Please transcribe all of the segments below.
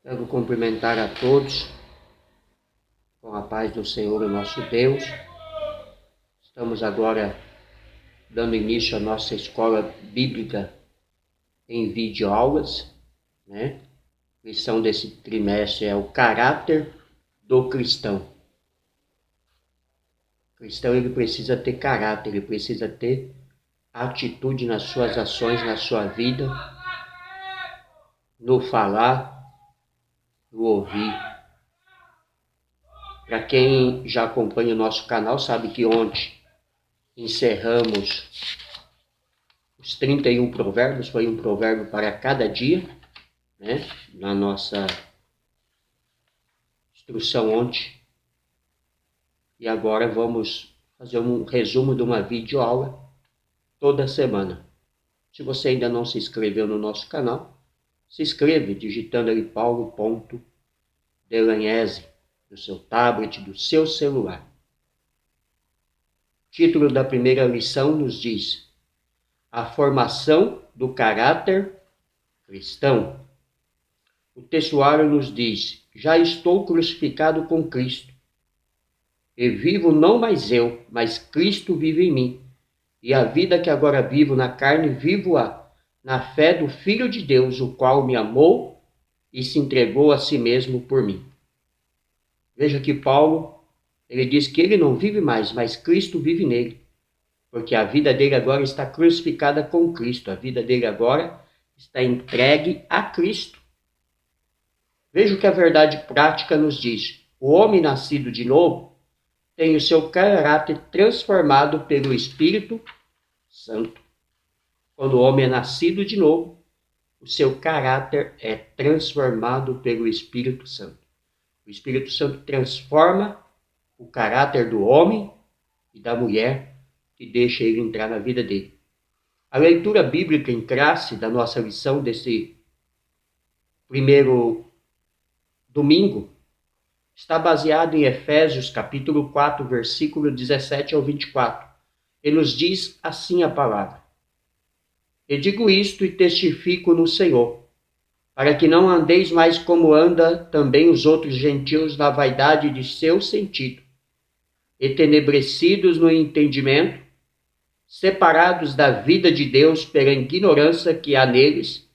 Quero cumprimentar a todos com a paz do Senhor, o nosso Deus. Estamos agora dando início à nossa escola bíblica em videoaulas, né? A lição desse trimestre é o caráter do cristão. O cristão, ele precisa ter caráter, ele precisa ter atitude nas suas ações, na sua vida, no falar, no ouvir. Para quem já acompanha o nosso canal, sabe que ontem encerramos os 31 provérbios, foi um provérbio para cada dia, né? Na nossa instrução ontem. E agora vamos fazer um resumo de uma videoaula toda semana. Se você ainda não se inscreveu no nosso canal, se inscreve digitando ali Paulo.Delagnese no seu tablet, do seu celular. O título da primeira lição nos diz: a formação do caráter cristão. O textuário nos diz: já estou crucificado com Cristo. E vivo não mais eu, mas Cristo vive em mim. E a vida que agora vivo na carne, vivo-a na fé do Filho de Deus, o qual me amou e se entregou a si mesmo por mim. Veja que Paulo, ele diz que ele não vive mais, mas Cristo vive nele. Porque a vida dele agora está crucificada com Cristo. A vida dele agora está entregue a Cristo. Veja o que a verdade prática nos diz. O homem nascido de novo tem o seu caráter transformado pelo Espírito Santo. Quando o homem é nascido de novo, o seu caráter é transformado pelo Espírito Santo. O Espírito Santo transforma o caráter do homem e da mulher que deixa ele entrar na vida dele. A leitura bíblica em classe da nossa lição desse primeiro domingo está baseado em Efésios capítulo 4, versículo 17 ao 24. E nos diz assim a palavra: e digo isto e testifico no Senhor, para que não andeis mais como anda também os outros gentios na vaidade de seu sentido, entenebrecidos no entendimento, separados da vida de Deus pela ignorância que há neles,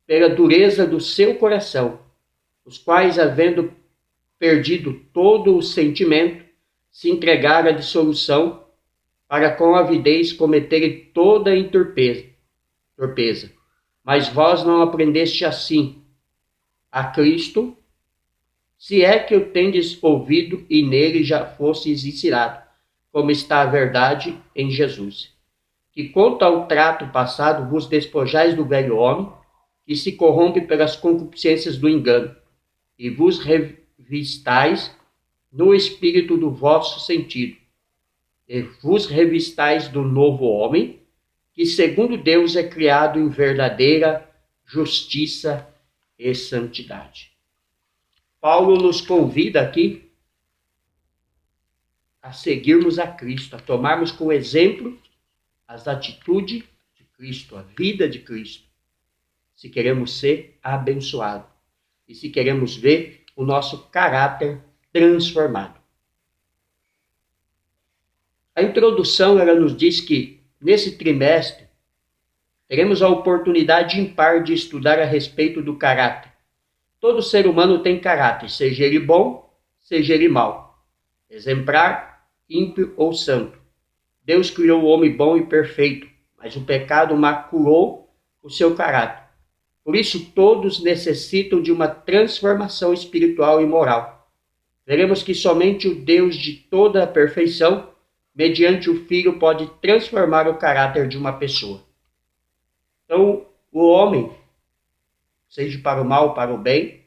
pela dureza do seu coração, os quais, havendo perdido todo o sentimento, se entregaram à dissolução, para com avidez cometerem toda a torpeza. Mas vós não aprendeste assim a Cristo, se é que o tendes ouvido e nele já fostes ensinado, como está a verdade em Jesus. Que quanto ao trato passado vos despojais do velho homem, que se corrompe pelas concupiscências do engano, e vos revistais no espírito do vosso sentido, e vos revistais do novo homem, que segundo Deus é criado em verdadeira justiça e santidade. Paulo nos convida aqui a seguirmos a Cristo, a tomarmos como exemplo as atitudes de Cristo, a vida de Cristo, se queremos ser abençoados e se queremos ver o nosso caráter transformado. A introdução, ela nos diz que nesse trimestre teremos a oportunidade ímpar de estudar a respeito do caráter. Todo ser humano tem caráter, seja ele bom, seja ele mau, exemplar, ímpio ou santo. Deus criou o homem bom e perfeito, mas o pecado maculou o seu caráter. Por isso, todos necessitam de uma transformação espiritual e moral. Veremos que somente o Deus de toda a perfeição, mediante o Filho, pode transformar o caráter de uma pessoa. Então, o homem, seja para o mal ou para o bem,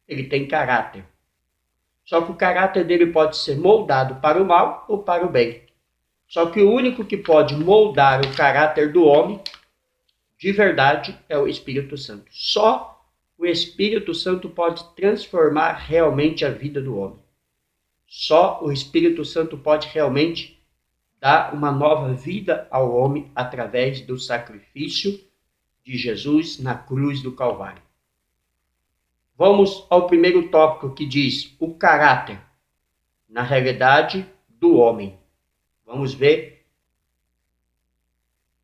ele tem caráter. Só que o caráter dele pode ser moldado para o mal ou para o bem. Só que o único que pode moldar o caráter do homem, de verdade, é o Espírito Santo. Só o Espírito Santo pode transformar realmente a vida do homem. Só o Espírito Santo pode realmente dar uma nova vida ao homem através do sacrifício de Jesus na cruz do Calvário. Vamos ao primeiro tópico que diz o caráter, na realidade, do homem. Vamos ver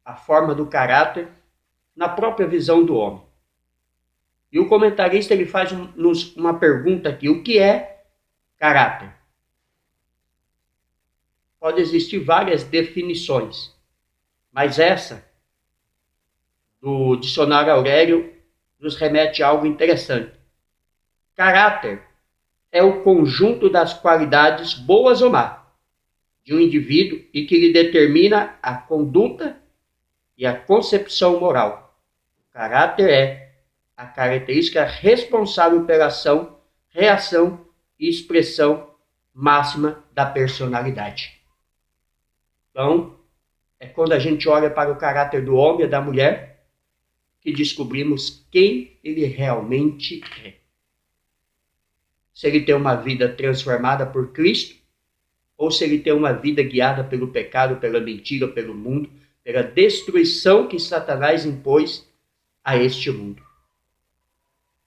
a forma do caráter na própria visão do homem. E o comentarista ele faz-nos uma pergunta aqui: o que é caráter? Pode existir várias definições, mas essa do dicionário Aurélio nos remete a algo interessante. Caráter é o conjunto das qualidades boas ou más de um indivíduo e que lhe determina a conduta e a concepção moral. Caráter é a característica responsável pela ação, reação e expressão máxima da personalidade. Então, é quando a gente olha para o caráter do homem e da mulher que descobrimos quem ele realmente é. Se ele tem uma vida transformada por Cristo, ou se ele tem uma vida guiada pelo pecado, pela mentira, pelo mundo, pela destruição que Satanás impôs a este mundo.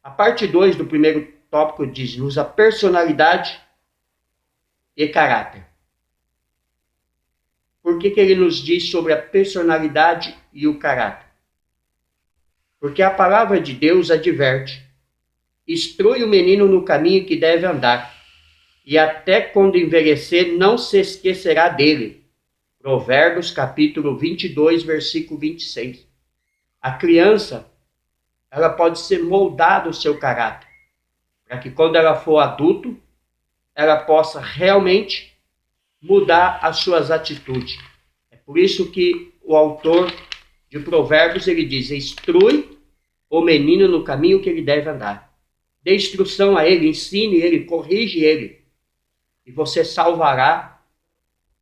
A parte 2 do primeiro tópico diz-nos a personalidade e caráter. Por que ele nos diz sobre a personalidade e o caráter? Porque a palavra de Deus adverte: instrui o menino no caminho que deve andar, e até quando envelhecer não se esquecerá dele. Provérbios capítulo 22, versículo 26. A criança, ela pode ser moldada o seu caráter, para que quando ela for adulto, ela possa realmente mudar as suas atitudes. É por isso que o autor de Provérbios, ele diz: instrui o menino no caminho que ele deve andar. Dê instrução a ele, ensine ele, corrige ele. E você salvará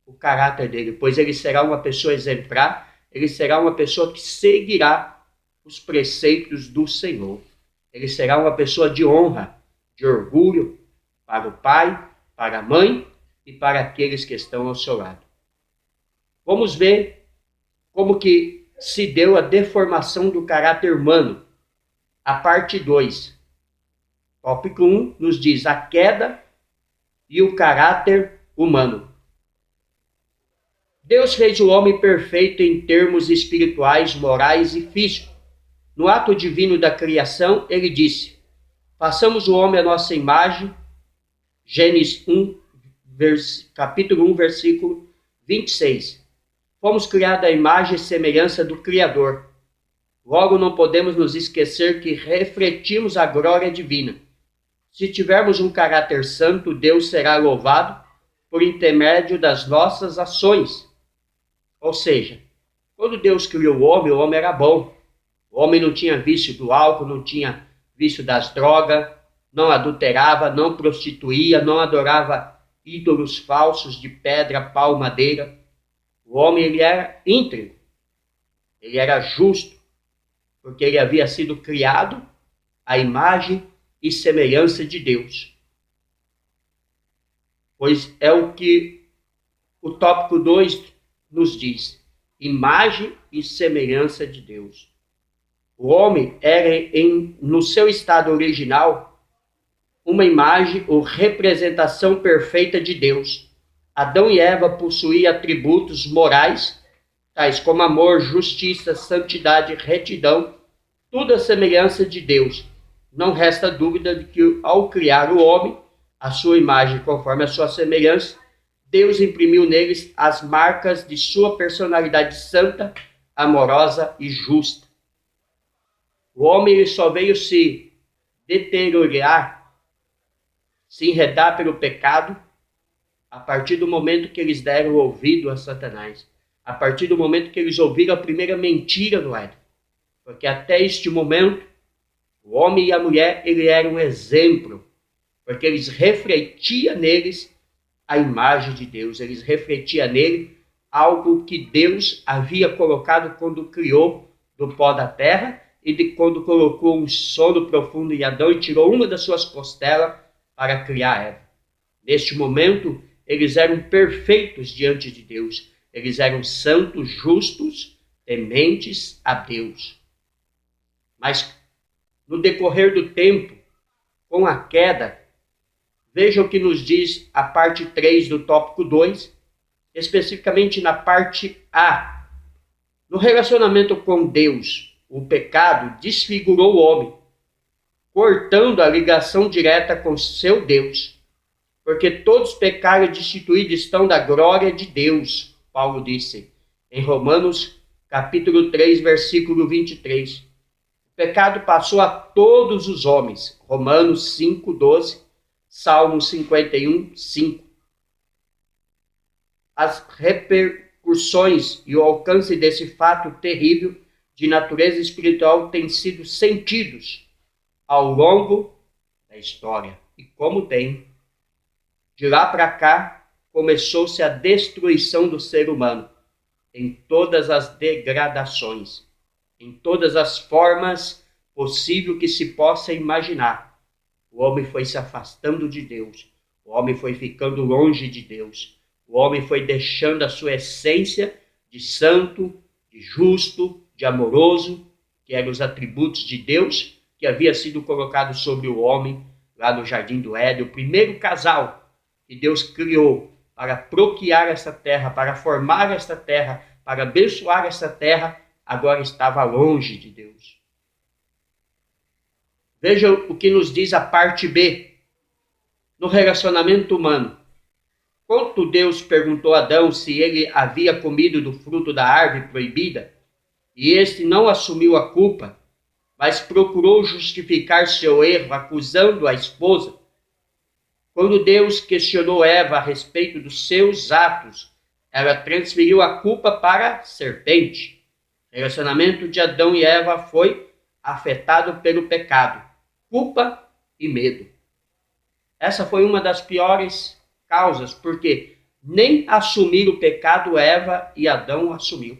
o caráter dele, pois ele será uma pessoa exemplar, ele será uma pessoa que seguirá os preceitos do Senhor. Ele será uma pessoa de honra, de orgulho para o pai, para a mãe e para aqueles que estão ao seu lado. Vamos ver como que se deu a deformação do caráter humano. A parte 2. Tópico 1 nos diz a queda e o caráter humano. Deus fez o homem perfeito em termos espirituais, morais e físicos. No ato divino da criação, ele disse: façamos o homem à nossa imagem. Gênesis 1, capítulo 1, versículo 26. Fomos criados à imagem e semelhança do Criador. Logo, não podemos nos esquecer que refletimos a glória divina. Se tivermos um caráter santo, Deus será louvado por intermédio das nossas ações. Ou seja, quando Deus criou o homem era bom. O homem não tinha vício do álcool, não tinha vício das drogas, não adulterava, não prostituía, não adorava ídolos falsos de pedra, pau, madeira. O homem ele era íntegro, ele era justo, porque ele havia sido criado à imagem e semelhança de Deus. Pois é o que o tópico 2 nos diz: imagem e semelhança de Deus. O homem era, no seu estado original, uma imagem ou representação perfeita de Deus. Adão e Eva possuíam atributos morais, tais como amor, justiça, santidade, retidão, tudo a semelhança de Deus. Não resta dúvida de que, ao criar o homem, a sua imagem conforme a sua semelhança, Deus imprimiu neles as marcas de sua personalidade santa, amorosa e justa. O homem ele só veio se deteriorar, se enredar pelo pecado, a partir do momento que eles deram ouvido a Satanás. A partir do momento que eles ouviram a primeira mentira no Éden. Porque até este momento, o homem e a mulher ele eram um exemplo. Porque eles refletiam neles a imagem de Deus. Eles refletiam nele algo que Deus havia colocado quando criou do pó da terra e de quando colocou um sono profundo em Adão e tirou uma das suas costelas para criar Eva. Neste momento, eles eram perfeitos diante de Deus. Eles eram santos, justos, tementes a Deus. Mas, no decorrer do tempo, com a queda, veja o que nos diz a parte 3 do tópico 2, especificamente na parte A. No relacionamento com Deus, o pecado desfigurou o homem, cortando a ligação direta com seu Deus. Porque todos pecaram e destituídos estão da glória de Deus, Paulo disse, em Romanos capítulo 3, versículo 23. O pecado passou a todos os homens, Romanos 5, 12, Salmo 51, 5. As repercussões e o alcance desse fato terrível de natureza espiritual têm sido sentidos ao longo da história. E como tem? De lá para cá, começou-se a destruição do ser humano, em todas as degradações, em todas as formas possíveis que se possa imaginar. O homem foi se afastando de Deus, o homem foi ficando longe de Deus, o homem foi deixando a sua essência de santo, de justo, de amoroso, que eram os atributos de Deus, que havia sido colocado sobre o homem lá no Jardim do Éden, o primeiro casal que Deus criou para procriar essa terra, para formar esta terra, para abençoar essa terra, agora estava longe de Deus. Veja o que nos diz a parte B. No relacionamento humano, quando Deus perguntou a Adão se ele havia comido do fruto da árvore proibida, e este não assumiu a culpa, mas procurou justificar seu erro, acusando a esposa, quando Deus questionou Eva a respeito dos seus atos, ela transferiu a culpa para a serpente. O relacionamento de Adão e Eva foi afetado pelo pecado, culpa e medo. Essa foi uma das piores causas, porque nem assumir o pecado Eva e Adão assumiu.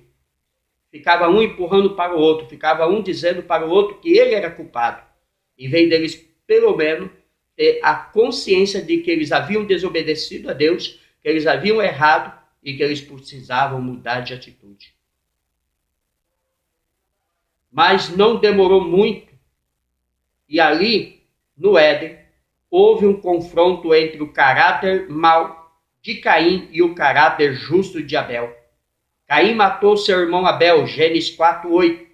Ficava um empurrando para o outro, ficava um dizendo para o outro que ele era culpado, em vez deles, pelo menos, ter a consciência de que eles haviam desobedecido a Deus, que eles haviam errado e que eles precisavam mudar de atitude. Mas não demorou muito, e ali, no Éden, houve um confronto entre o caráter mau de Caim e o caráter justo de Abel. Caim matou seu irmão Abel, Gênesis 4:8.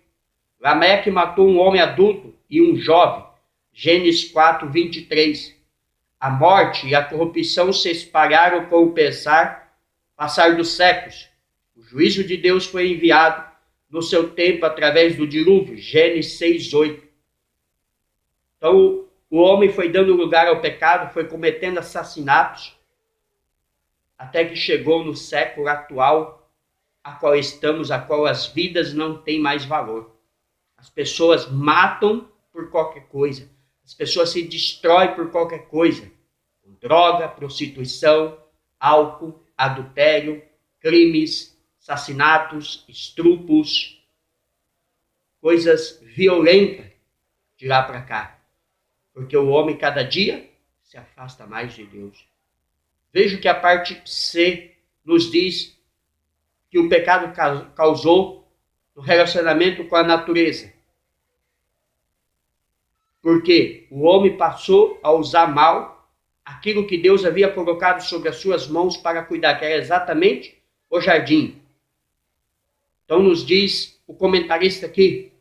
Lameque matou um homem adulto e um jovem, Gênesis 4:23. A morte e a corrupção se espalharam com o passar dos séculos. O juízo de Deus foi enviado no seu tempo através do dilúvio, Gênesis 6:8. Então, o homem foi dando lugar ao pecado, foi cometendo assassinatos, até que chegou no século atual, a qual estamos, a qual as vidas não têm mais valor. As pessoas matam por qualquer coisa. As pessoas se destroem por qualquer coisa. Droga, prostituição, álcool, adultério, crimes, assassinatos, estupros, coisas violentas de lá para cá. Porque o homem cada dia se afasta mais de Deus. Veja que a parte C nos diz que o pecado causou no relacionamento com a natureza. Porque o homem passou a usar mal aquilo que Deus havia colocado sobre as suas mãos para cuidar, que era exatamente o jardim. Então nos diz o comentarista aqui,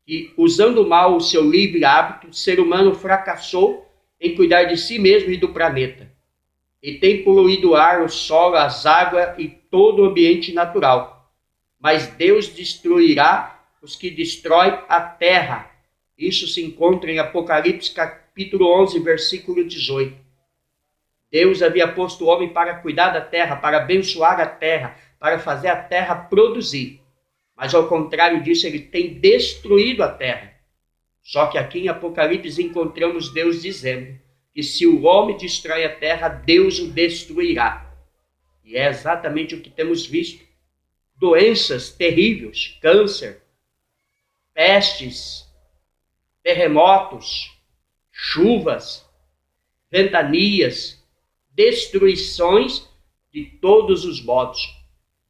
que usando mal o seu livre hábito, o ser humano fracassou em cuidar de si mesmo e do planeta. E tem poluído o ar, o solo, as águas e todo o ambiente natural. Mas Deus destruirá os que destroem a terra. Isso se encontra em Apocalipse capítulo 11, versículo 18. Deus havia posto o homem para cuidar da terra, para abençoar a terra, para fazer a terra produzir. Mas ao contrário disso, ele tem destruído a terra. Só que aqui em Apocalipse encontramos Deus dizendo que se o homem destrói a terra, Deus o destruirá. E é exatamente o que temos visto. Doenças terríveis, câncer, pestes, terremotos, chuvas, ventanias, destruições de todos os modos.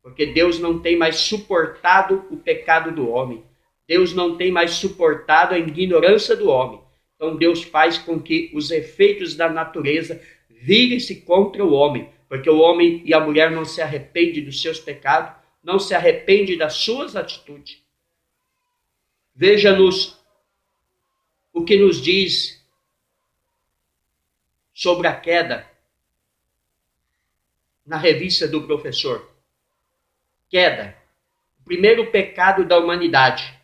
Porque Deus não tem mais suportado o pecado do homem. Deus não tem mais suportado a ignorância do homem. Então Deus faz com que os efeitos da natureza virem-se contra o homem, porque o homem e a mulher não se arrependem dos seus pecados, não se arrependem das suas atitudes. Veja-nos o que nos diz sobre a queda na revista do professor. Queda, o primeiro pecado da humanidade,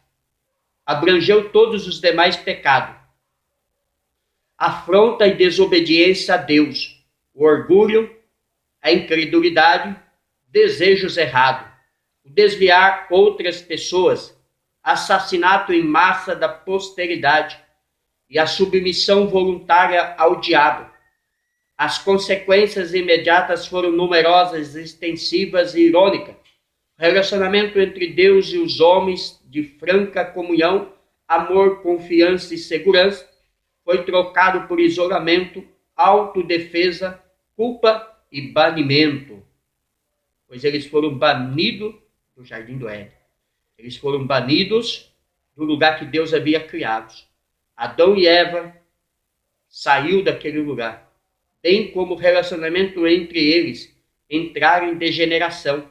abrangeu todos os demais pecados. Afronta e desobediência a Deus, o orgulho, a incredulidade, desejos errados, o desviar outras pessoas, assassinato em massa da posteridade e a submissão voluntária ao diabo. As consequências imediatas foram numerosas, extensivas e irônicas. O relacionamento entre Deus e os homens, de franca comunhão, amor, confiança e segurança, foi trocado por isolamento, autodefesa, culpa e banimento. Pois eles foram banidos do Jardim do Éden. Eles foram banidos do lugar que Deus havia criado. Adão e Eva saiu daquele lugar. Tem como relacionamento entre eles entrar em degeneração.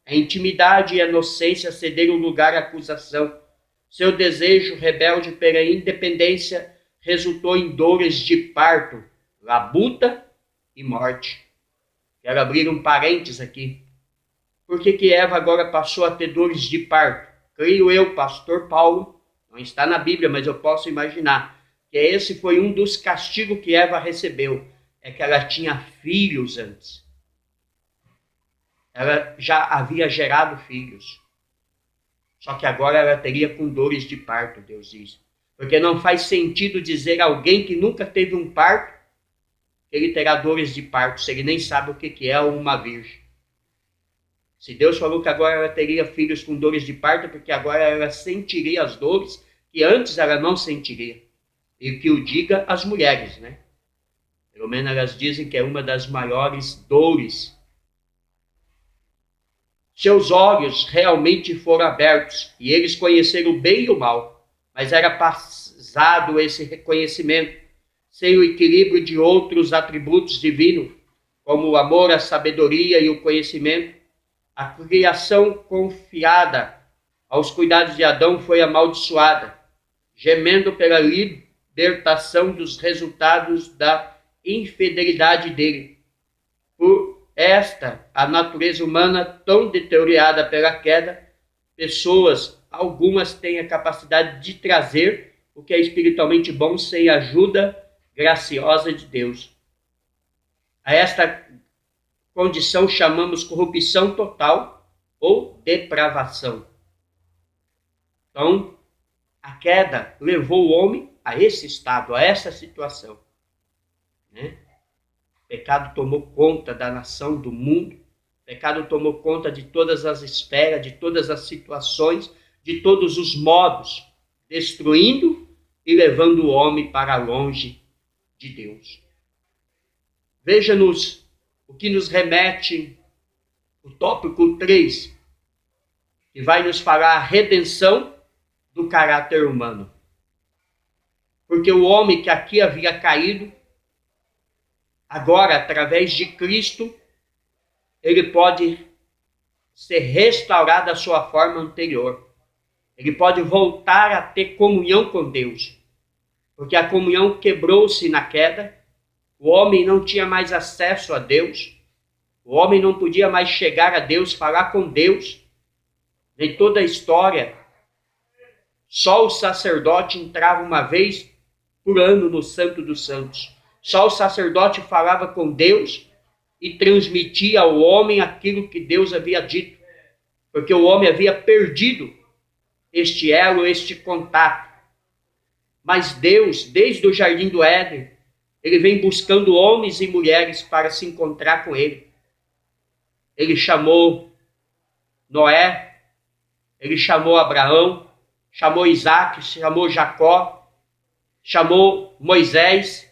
A intimidade e a inocência cederam lugar à acusação. Seu desejo rebelde pela independência resultou em dores de parto, labuta e morte. Quero abrir um parênteses aqui. Por que Eva agora passou a ter dores de parto? Creio eu, pastor Paulo, não está na Bíblia, mas eu posso imaginar, que esse foi um dos castigos que Eva recebeu. É que ela tinha filhos antes. Ela já havia gerado filhos. Só que agora ela teria com dores de parto, Deus diz. Porque não faz sentido dizer a alguém que nunca teve um parto, que ele terá dores de parto, se ele nem sabe o que é uma virgem. Se Deus falou que agora ela teria filhos com dores de parto, porque agora ela sentiria as dores que antes ela não sentiria. E que o diga as mulheres, né? Pelo menos elas dizem que é uma das maiores dores. Seus olhos realmente foram abertos e eles conheceram o bem e o mal. Mas era passado esse reconhecimento, sem o equilíbrio de outros atributos divinos, como o amor, a sabedoria e o conhecimento. A criação confiada aos cuidados de Adão foi amaldiçoada, gemendo pela libertação dos resultados da infidelidade dele. Por esta, a natureza humana tão deteriorada pela queda, pessoas, algumas têm a capacidade de trazer o que é espiritualmente bom sem a ajuda graciosa de Deus. A esta condição chamamos corrupção total ou depravação. Então, a queda levou o homem a esse estado, a essa situação. Né? O pecado tomou conta da nação, do mundo. O pecado tomou conta de todas as esferas, de todas as situações, de todos os modos, destruindo e levando o homem para longe de Deus. Veja-nos o que nos remete o tópico 3, que vai nos falar a redenção do caráter humano. Porque o homem que aqui havia caído, agora, através de Cristo, ele pode ser restaurado à sua forma anterior. Ele pode voltar a ter comunhão com Deus. Porque a comunhão quebrou-se na queda. O homem não tinha mais acesso a Deus. O homem não podia mais chegar a Deus, falar com Deus. Em toda a história, só o sacerdote entrava uma vez por ano no Santo dos Santos. Só o sacerdote falava com Deus e transmitia ao homem aquilo que Deus havia dito. Porque o homem havia perdido este elo, este contato. Mas Deus, desde o Jardim do Éden, ele vem buscando homens e mulheres para se encontrar com ele. Ele chamou Noé, ele chamou Abraão, chamou Isaac, chamou Jacó, chamou Moisés,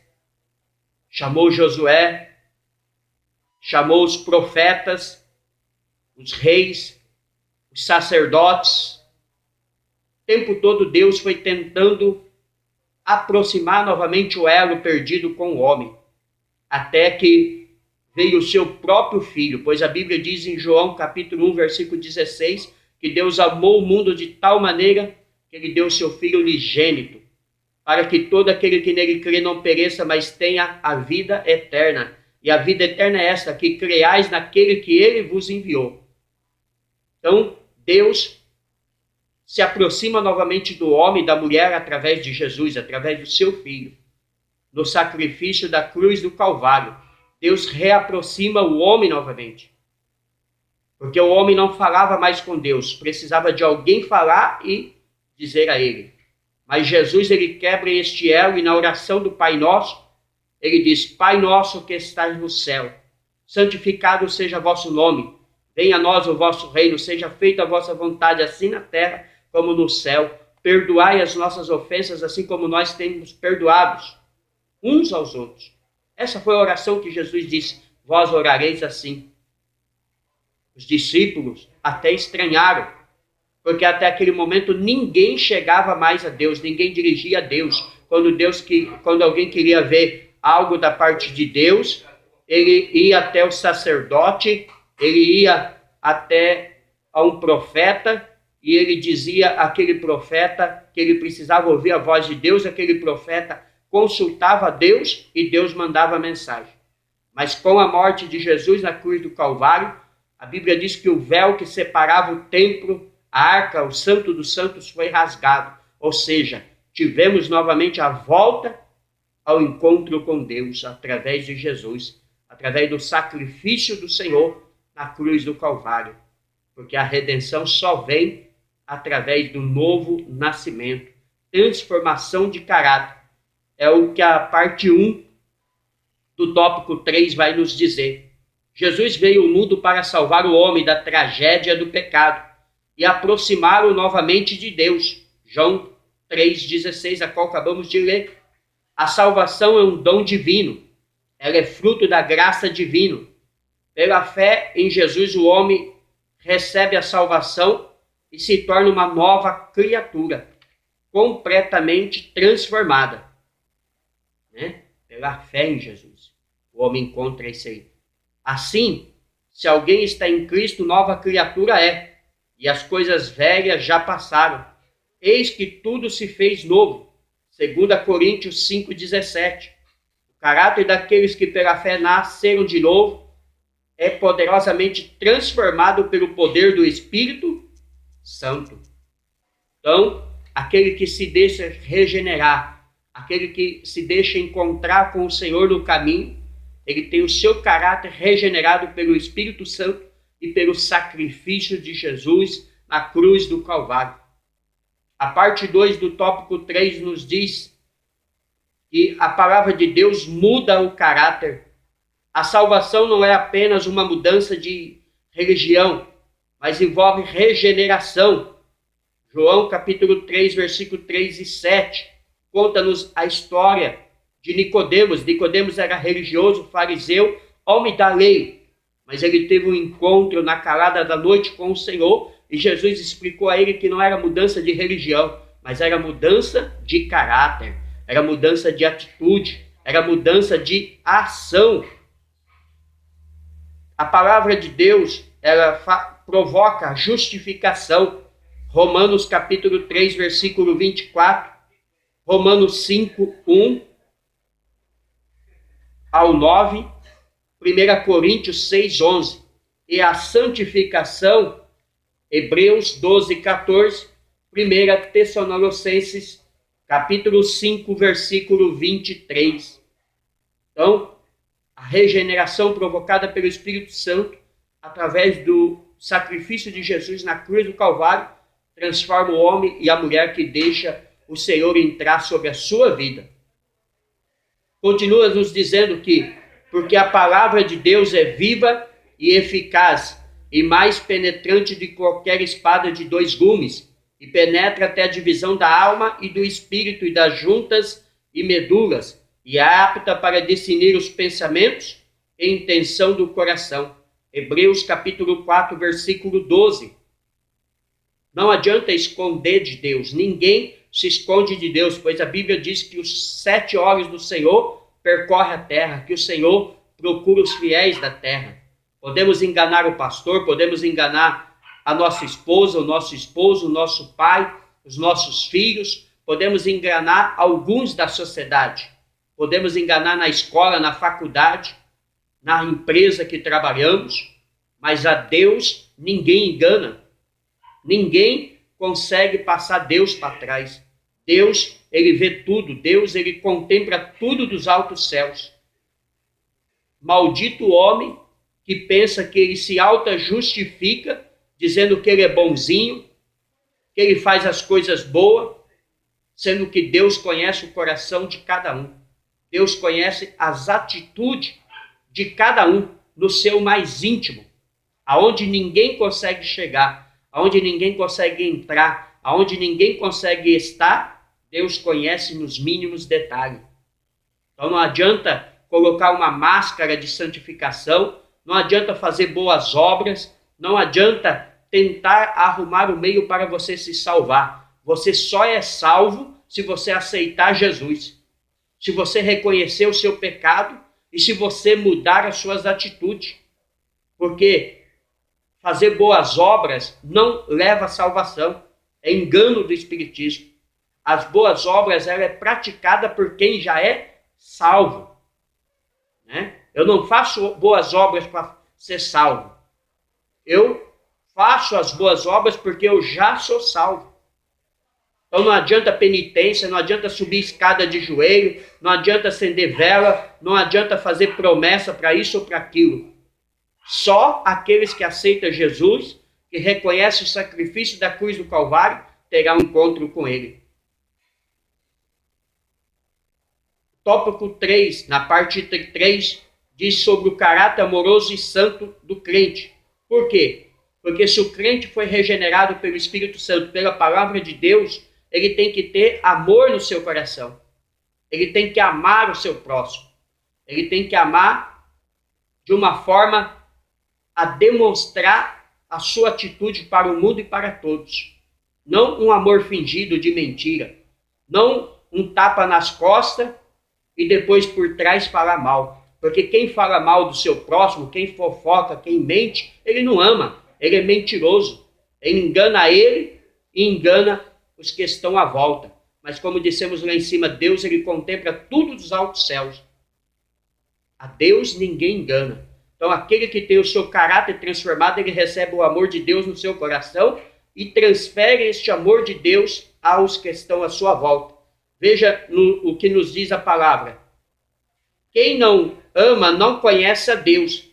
chamou Josué, chamou os profetas, os reis, os sacerdotes. O tempo todo Deus foi tentando aproximar novamente o elo perdido com o homem, até que veio o seu próprio Filho, pois a Bíblia diz em João capítulo 1, versículo 16, que Deus amou o mundo de tal maneira que ele deu o seu Filho unigênito, para que todo aquele que nele crê não pereça, mas tenha a vida eterna. E a vida eterna é esta, que creais naquele que ele vos enviou. Então, Deus se aproxima novamente do homem e da mulher através de Jesus, através do seu Filho. No sacrifício da cruz do Calvário, Deus reaproxima o homem novamente. Porque o homem não falava mais com Deus, precisava de alguém falar e dizer a ele. Mas Jesus, ele quebra este elo e na oração do Pai Nosso, ele diz: Pai nosso que estás no céu, santificado seja vosso nome, venha a nós o vosso reino, seja feita a vossa vontade, assim na terra como no céu. Perdoai as nossas ofensas, assim como nós temos perdoados uns aos outros. Essa foi a oração que Jesus disse: vós orareis assim. Os discípulos até estranharam, porque até aquele momento ninguém chegava mais a Deus, ninguém dirigia a Deus. Quando alguém queria ver algo da parte de Deus, ele ia até o sacerdote, ele ia até a um profeta, e ele dizia àquele profeta que ele precisava ouvir a voz de Deus, aquele profeta consultava a Deus e Deus mandava a mensagem. Mas com a morte de Jesus na cruz do Calvário, a Bíblia diz que o véu que separava o templo, a arca, o santo dos santos foi rasgado. Ou seja, tivemos novamente a volta ao encontro com Deus através de Jesus, através do sacrifício do Senhor na cruz do Calvário. Porque a redenção só vem através do novo nascimento, transformação de caráter. É o que a parte 1 do tópico 3 vai nos dizer. Jesus veio ao mundo para salvar o homem da tragédia do pecado e aproximá-lo novamente de Deus. João 3,16, a qual acabamos de ler. A salvação é um dom divino. Ela é fruto da graça divina. Pela fé em Jesus, o homem recebe a salvação e se torna uma nova criatura, completamente transformada. Pela fé em Jesus, o homem encontra isso aí. Assim, se alguém está em Cristo, nova criatura é, e as coisas velhas já passaram. Eis que tudo se fez novo. 2 Coríntios 5,17. O caráter daqueles que pela fé nasceram de novo é poderosamente transformado pelo poder do Espírito Santo. Então, aquele que se deixa regenerar, aquele que se deixa encontrar com o Senhor no caminho, ele tem o seu caráter regenerado pelo Espírito Santo e pelo sacrifício de Jesus na cruz do Calvário. A parte 2 do tópico 3 nos diz que a palavra de Deus muda o caráter. A salvação não é apenas uma mudança de religião, mas envolve regeneração. João capítulo 3, versículo 3 e 7, conta-nos a história de Nicodemos. Nicodemos era religioso, fariseu, homem da lei, mas ele teve um encontro na calada da noite com o Senhor e Jesus explicou a ele que não era mudança de religião, mas era mudança de caráter, era mudança de atitude, era mudança de ação. A palavra de Deus, ela provoca a justificação. Romanos capítulo 3, versículo 24, Romanos 5, 1 ao 9, 1 Coríntios 6, 11. E a santificação, Hebreus 12, 14, 1 Tessalonicenses capítulo 5, versículo 23. Então, a regeneração provocada pelo Espírito Santo, através do sacrifício de Jesus na cruz do Calvário, transforma o homem e a mulher que deixa o Senhor entrar sobre a sua vida. Continua nos dizendo que, porque a palavra de Deus é viva e eficaz, e mais penetrante de qualquer espada de 2 gumes, e penetra até a divisão da alma e do espírito e das juntas e medulas, e é apta para discernir os pensamentos e intenção do coração. Hebreus capítulo 4, versículo 12. Não adianta esconder de Deus. Ninguém se esconde de Deus, pois a Bíblia diz que os 7 olhos do Senhor percorrem a terra, que o Senhor procura os fiéis da terra. Podemos enganar o pastor, podemos enganar a nossa esposa, o nosso esposo, o nosso pai, os nossos filhos, podemos enganar alguns da sociedade, podemos enganar na escola, na faculdade, na empresa que trabalhamos, mas a Deus ninguém engana. Ninguém consegue passar Deus para trás. Deus, ele vê tudo. Deus, ele contempla tudo dos altos céus. Maldito o homem que pensa que ele se auto-justifica, dizendo que ele é bonzinho, que ele faz as coisas boas, sendo que Deus conhece o coração de cada um. Deus conhece as atitudes de cada um no seu mais íntimo, aonde ninguém consegue chegar, aonde ninguém consegue entrar, aonde ninguém consegue estar, Deus conhece nos mínimos detalhes. Então não adianta colocar uma máscara de santificação, não adianta fazer boas obras, não adianta tentar arrumar o meio para você se salvar. Você só é salvo se você aceitar Jesus, se você reconhecer o seu pecado e se você mudar as suas atitudes. Porque fazer boas obras não leva à salvação, é engano do Espiritismo. As boas obras ela é praticada por quem já é salvo. Né? Eu não faço boas obras para ser salvo. Eu faço as boas obras porque eu já sou salvo. Então não adianta penitência, não adianta subir escada de joelho, não adianta acender vela, não adianta fazer promessa para isso ou para aquilo. Só aqueles que aceitam Jesus, que reconhecem o sacrifício da cruz do Calvário, terá um encontro com ele. Tópico 3, na parte 3, diz sobre o caráter amoroso e santo do crente. Por quê? Porque se o crente foi regenerado pelo Espírito Santo, pela palavra de Deus, ele tem que ter amor no seu coração. Ele tem que amar o seu próximo. Ele tem que amar de uma forma a demonstrar a sua atitude para o mundo e para todos. Não um amor fingido de mentira. Não um tapa nas costas e depois por trás falar mal. Porque quem fala mal do seu próximo, quem fofoca, quem mente, ele não ama. Ele é mentiroso. Ele engana ele e engana os que estão à volta. Mas como dissemos lá em cima, Deus ele contempla tudo dos altos céus. A Deus ninguém engana. Então aquele que tem o seu caráter transformado, ele recebe o amor de Deus no seu coração e transfere este amor de Deus aos que estão à sua volta. Veja o que nos diz a palavra. Quem não ama não conhece a Deus,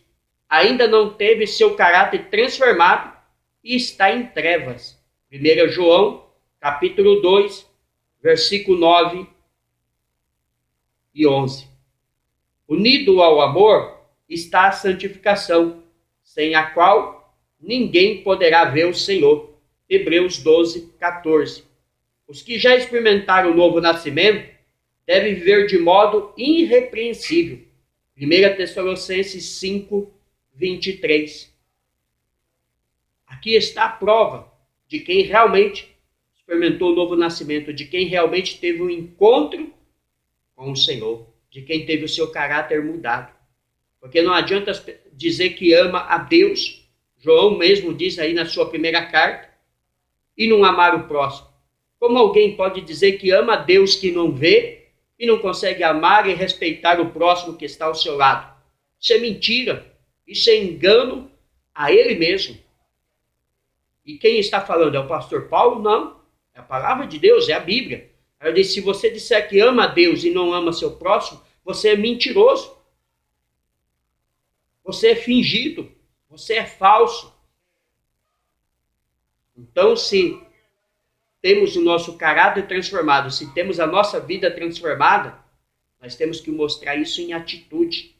ainda não teve seu caráter transformado e está em trevas. 1 João, capítulo 2, versículo 9 e 11. Unido ao amor está a santificação, sem a qual ninguém poderá ver o Senhor. Hebreus 12, 14. Os que já experimentaram o novo nascimento devem viver de modo irrepreensível. 1 Tessalonicenses 5, 23. Aqui está a prova de quem realmente experimentou o novo nascimento, de quem realmente teve um encontro com o Senhor, de quem teve o seu caráter mudado. Porque não adianta dizer que ama a Deus, João mesmo diz aí na sua primeira carta, e não amar o próximo. Como alguém pode dizer que ama a Deus que não vê e não consegue amar e respeitar o próximo que está ao seu lado? Isso é mentira, isso é engano a ele mesmo. E quem está falando? É o pastor Paulo? Não, é a palavra de Deus, é a Bíblia. Ela diz, se você disser que ama a Deus e não ama seu próximo, você é mentiroso. Você é fingido, você é falso. Então, se temos o nosso caráter transformado, se temos a nossa vida transformada, nós temos que mostrar isso em atitude.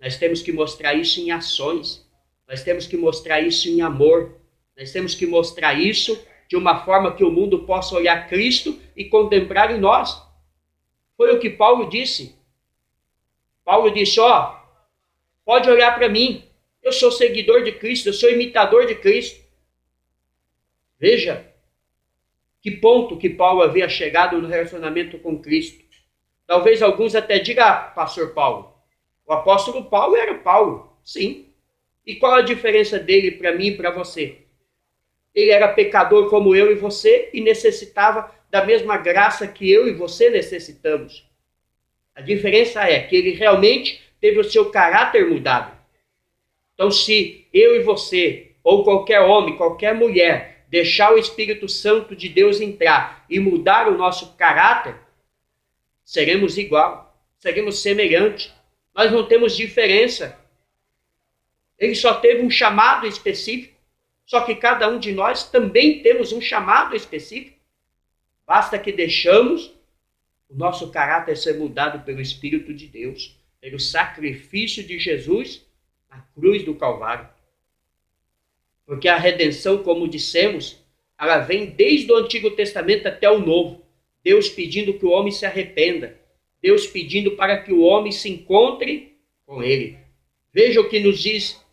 Nós temos que mostrar isso em ações. Nós temos que mostrar isso em amor. Nós temos que mostrar isso de uma forma que o mundo possa olhar Cristo e contemplar em nós. Foi o que Paulo disse. Paulo disse, pode olhar para mim. Eu sou seguidor de Cristo, eu sou imitador de Cristo. Veja, Que ponto que Paulo havia chegado no relacionamento com Cristo? Talvez alguns até digam, pastor Paulo, o apóstolo Paulo era Paulo. Sim. E qual a diferença dele para mim e para você? Ele era pecador como eu e você e necessitava da mesma graça que eu e você necessitamos. A diferença é que ele realmente teve o seu caráter mudado. Então, se eu e você, ou qualquer homem, qualquer mulher, deixar o Espírito Santo de Deus entrar e mudar o nosso caráter, seremos igual, seremos semelhantes. Nós não temos diferença. Ele só teve um chamado específico, só que cada um de nós também temos um chamado específico. Basta que deixamos o nosso caráter ser mudado pelo Espírito de Deus, pelo sacrifício de Jesus na cruz do Calvário. Porque a redenção, como dissemos, ela vem desde o Antigo Testamento até o Novo. Deus pedindo que o homem se arrependa. Deus pedindo para que o homem se encontre com ele. Veja o que nos diz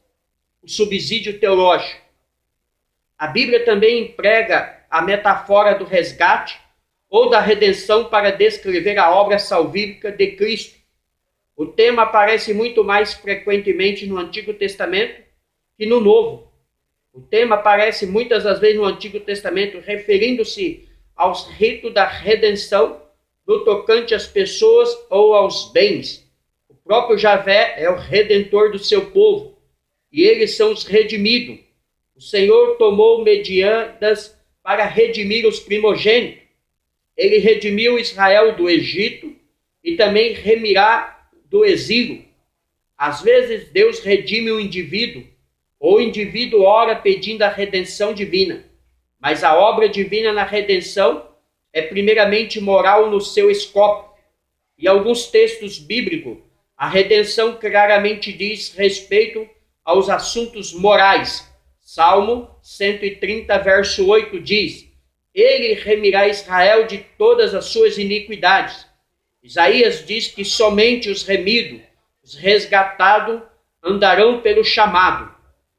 o subsídio teológico. A Bíblia também emprega a metáfora do resgate ou da redenção para descrever a obra salvífica de Cristo. O tema aparece muito mais frequentemente no Antigo Testamento que no Novo. O tema aparece muitas das vezes no Antigo Testamento, referindo-se aos ritos da redenção no tocante às pessoas ou aos bens. O próprio Javé é o redentor do seu povo, e eles são os redimidos. O Senhor tomou medidas para redimir os primogênitos. Ele redimiu Israel do Egito e também remirá do exílio. Às vezes Deus redime o indivíduo, ou o indivíduo ora pedindo a redenção divina. Mas a obra divina na redenção é primeiramente moral no seu escopo. E alguns textos bíblicos, a redenção claramente diz respeito aos assuntos morais. Salmo 130, verso 8 diz: Ele remirá Israel de todas as suas iniquidades. Isaías diz que somente os remidos, os resgatados, andarão pelo chamado,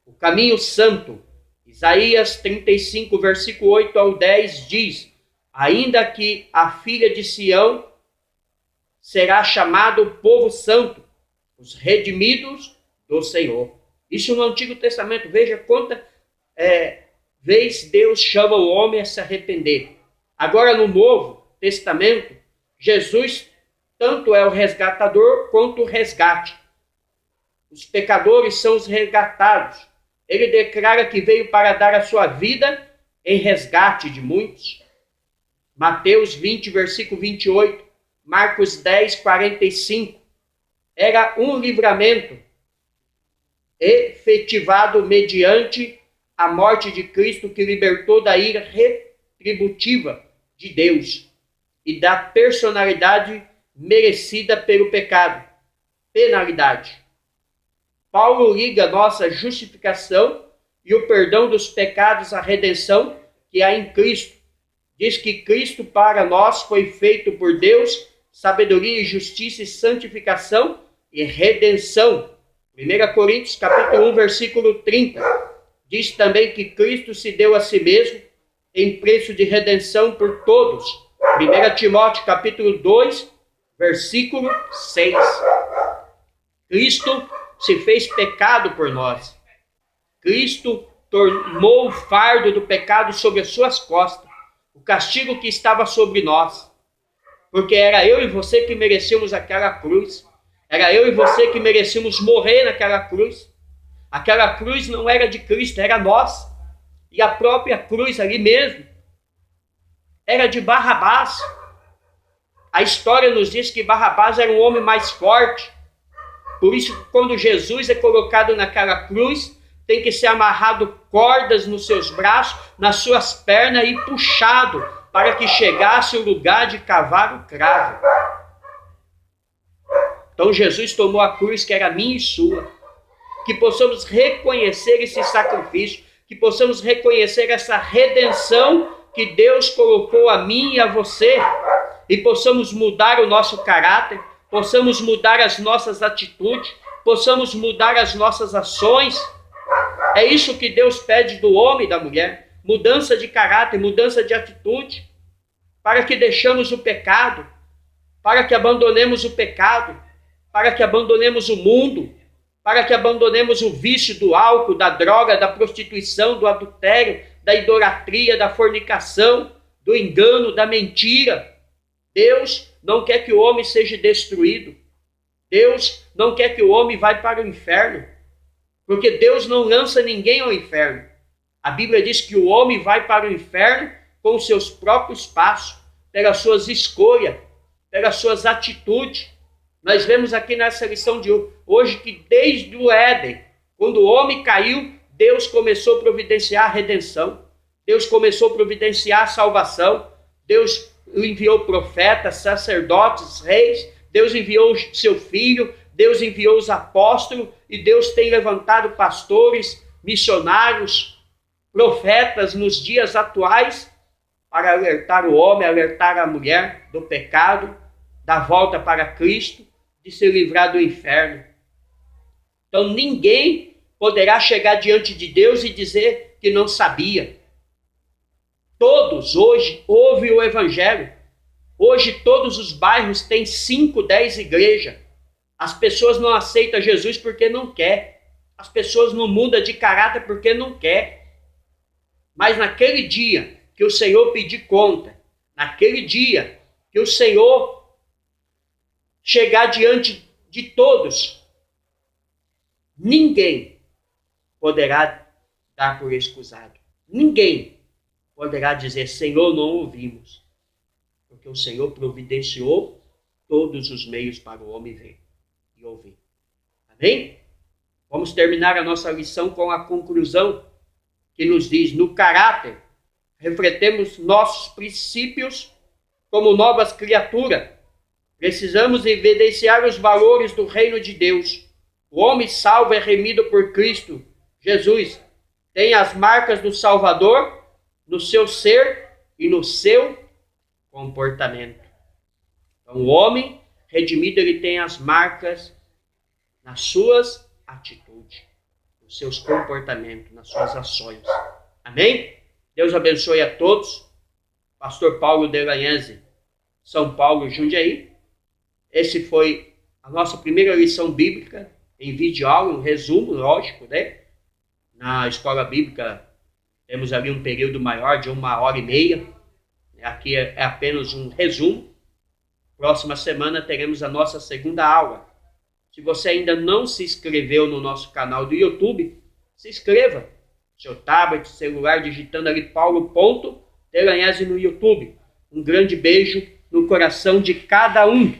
o caminho santo. Isaías 35, versículo 8 ao 10 diz: Ainda que a filha de Sião será chamado o povo santo, os redimidos do Senhor. Isso no Antigo Testamento. Veja quanta vez Deus chama o homem a se arrepender. Agora no Novo Testamento, Jesus tanto é o resgatador quanto o resgate. Os pecadores são os resgatados. Ele declara que veio para dar a sua vida em resgate de muitos. Mateus 20, versículo 28. Marcos 10, 45. Era um livramento efetivado mediante a morte de Cristo que libertou da ira retributiva de Deus e da personalidade merecida pelo pecado. Penalidade. Paulo liga nossa justificação e o perdão dos pecados à redenção que há em Cristo. Diz que Cristo para nós foi feito por Deus sabedoria e justiça e santificação e redenção. 1 Coríntios capítulo 1, versículo 30. Diz também que Cristo se deu a si mesmo em preço de redenção por todos. 1 Timóteo capítulo 2, versículo 6. Cristo se fez pecado por nós. Cristo tomou o fardo do pecado sobre as suas costas. O castigo que estava sobre nós. Porque era eu e você que merecíamos aquela cruz. Era eu e você que merecíamos morrer naquela cruz. Aquela cruz não era de Cristo, era nós. E a própria cruz ali mesmo era de Barrabás. A história nos diz que Barrabás era um homem mais forte. Por isso, quando Jesus é colocado naquela cruz, tem que ser amarrado cordas nos seus braços, nas suas pernas e puxado para que chegasse o lugar de cavar o cravo. Então Jesus tomou a cruz que era minha e sua. Que possamos reconhecer esse sacrifício, que possamos reconhecer essa redenção que Deus colocou a mim e a você, e possamos mudar o nosso caráter, possamos mudar as nossas atitudes, possamos mudar as nossas ações. É isso que Deus pede do homem e da mulher. mudança de caráter, mudança de atitude, para que deixamos o pecado, para que abandonemos o pecado, para que abandonemos o mundo, para que abandonemos o vício do álcool, da droga, da prostituição, do adultério, da idolatria, da fornicação, do engano, da mentira. Deus não quer que o homem seja destruído. Deus não quer que o homem vá para o inferno, porque Deus não lança ninguém ao inferno. A Bíblia diz que o homem vai para o inferno com os seus próprios passos, pelas suas escolhas, pelas suas atitudes. Nós vemos aqui nessa lição de hoje que desde o Éden, quando o homem caiu, Deus começou a providenciar a redenção. Deus começou a providenciar a salvação. Deus enviou profetas, sacerdotes, reis. Deus enviou seu filho. Deus enviou os apóstolos. E Deus tem levantado pastores, missionários, profetas nos dias atuais para alertar o homem, alertar a mulher do pecado, da volta para Cristo, de se livrar do inferno. Então ninguém poderá chegar diante de Deus e dizer que não sabia. Todos hoje ouvem o Evangelho. Hoje todos os bairros têm 5, 10 igrejas. As pessoas não aceitam Jesus porque não quer. As pessoas não mudam de caráter porque não quer. Mas naquele dia que o Senhor pedir conta, naquele dia que o Senhor chegar diante de todos, ninguém poderá dar por excusado. Ninguém poderá dizer, Senhor, não ouvimos. Porque o Senhor providenciou todos os meios para o homem ver e ouvir. Amém? Vamos terminar a nossa lição com a conclusão que nos diz, no caráter, refletemos nossos princípios como novas criaturas. Precisamos evidenciar os valores do reino de Deus. O homem salvo é remido por Cristo Jesus. Tem as marcas do Salvador no seu ser e no seu comportamento. Então, o homem redimido, ele tem as marcas nas suas atitudes, nos seus comportamentos, nas suas ações. Amém? Deus abençoe a todos. Pastor Paulo Delanhese, São Paulo, Jundiaí. Esse foi a nossa primeira lição bíblica em vídeo aula, um resumo, lógico, né? Na escola bíblica temos ali um período maior de 1h30. Aqui é apenas um resumo. Próxima semana teremos a nossa segunda aula. Se você ainda não se inscreveu no nosso canal do YouTube, se inscreva. Seu tablet, celular, digitando ali Paulo.Delanhese no YouTube. Um grande beijo no coração de cada um.